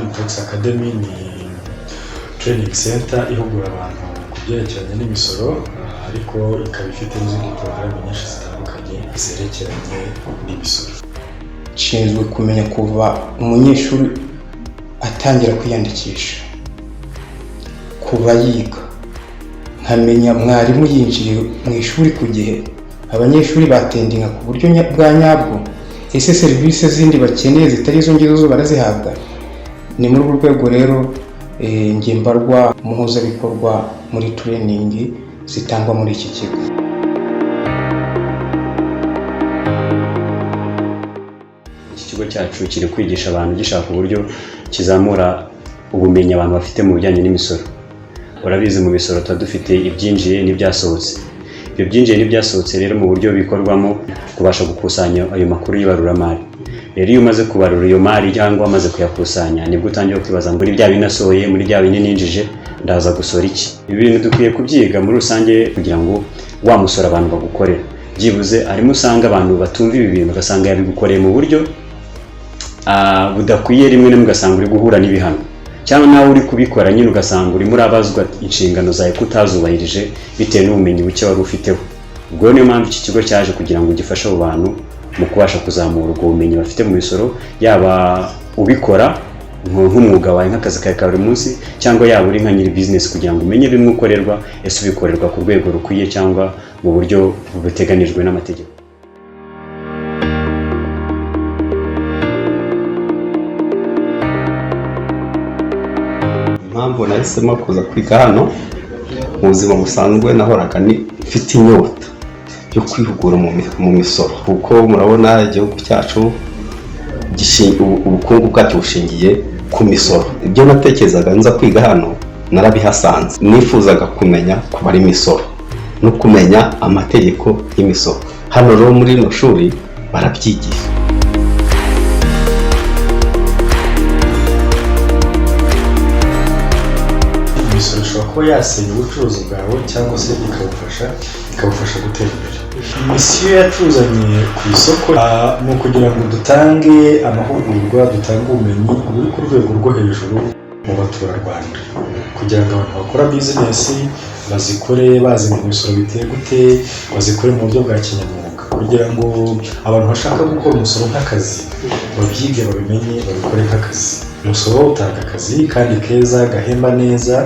Dream Tax Academy ni training center ihugura abantu ku byerekeranye n'imisoro, ariko ikaba ifite n'izindi porogaramu nyinshi zitandukanye zerekeranye n'imisoro. Nshinzwe kumenya kuva umunyeshuri atangira kwiyandikisha, kuva yiga, nkamenya mwarimu yinjiye mu ishuri ku gihe, abanyeshuri batendinga ku buryo bwa nyabwo, ese serivisi zindi bakeneye zitari izo ngizo zo barazihabwa. Ni muri urwo rwego rero njye mbarwa umuhuzabikorwa muri training zitangwa muri iki kigo. Iki kigo cyacu kiri kwigisha abantu, gishaka uburyo kizamura ubumenyi abantu bafite mu bijyanye n'imisoro. Urabizi mu misoro tuba dufite ibyinjiye n'ibyasohotse. Ibyo byinjiye n'ibyasohotse rero mu buryo bikorwamo kubasha gukusanya ayo makuru y'ibaruramari. Rero iyo umaze kubarura iyo mari cyangwa amaze kuyakusanya, nibwo utangiye kwibaza ngo bya binasohoye muri bya bine ninjije ndaza gusora iki. Ibi bintu dukwiye kubyiga muri rusange kugira ngo wa musoro abantu bagukorera. Byibuze arimo usanga abantu batumva ibi bintu ugasanga yabigukoreye mu buryo budakwiye, rimwe na rimwe ugasanga uri guhura n'ibihano, cyangwa nawe uri kubikora nyine ugasanga urimo urabazwa inshingano zawe kutazubahirije bitewe n'ubumenyi buke wari ufiteho. Ubwo niyo mpamvu iki kigo cyaje kugira ngo gifashe abo bantu mu kubasha kuzamura ubwo bumenyi bafite mu misoro, yaba ubikora nk'umwuga wawe nk'akazi kawe ka buri munsi, cyangwa yaba uri nka nyiri business kugira ngo umenye bimwe ukorerwa, ese ubikorerwa ku rwego rukwiye cyangwa mu buryo buteganijwe n'amategeko. Impamvu nahisemo kuza kwiga hano, mu buzima busanzwe nahoraga mfite inyota yo kwihugura mu misoro, kuko murabona igihugu cyacu ubukungu bwacu bushingiye ku misoro. Ibyo natekerezaga nza kwiga hano narabihasanze. Nifuzaga kumenya kubara imisoro no kumenya amategeko y'imisoro. Hano rero muri ino shuri barabyigisha. Imisoro ishobora kuba yasenya ubucuruzi bwawe cyangwa se ikabufasha gutera imbere. Misiyo yatuzanye ku isoko ni ukugira ngo dutange amahugurwa, dutange ubumenyi buri ku rwego rwo hejuru mu baturarwanda, kugira ngo abantu bakora bizinesi bazikore bazi ngo imisoro biteye gute, bazikore mu buryo bwa kinyamwuga, kugira ngo abantu bashaka gukora umusoro nk'akazi babyige, babimenye, babikore nk'akazi. Umusoro utanga akazi kandi keza gahemba neza,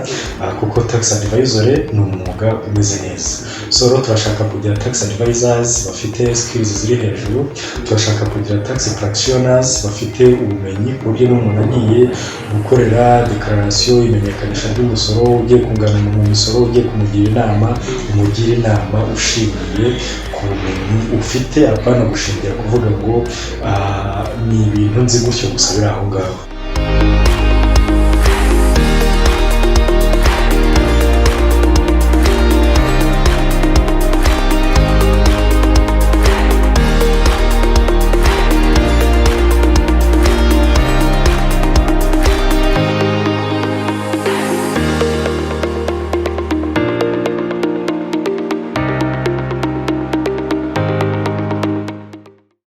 kuko tax advisor ni umwuga umeze neza. So rero turashaka kugira tax advisors bafite skills ziri hejuru, turashaka kugira tax practitioners bafite ubumenyi ku buryo n'umuntu agiye gukorera declaration, imenyekanisha ry'umusoro, ugiye kungana mu misoro, ugiye kumugira inama ushingiye ku bumenyi ufite, apana gushingira kuvuga ngo ni ibintu nzi gutyo gusa biri aho ngaho.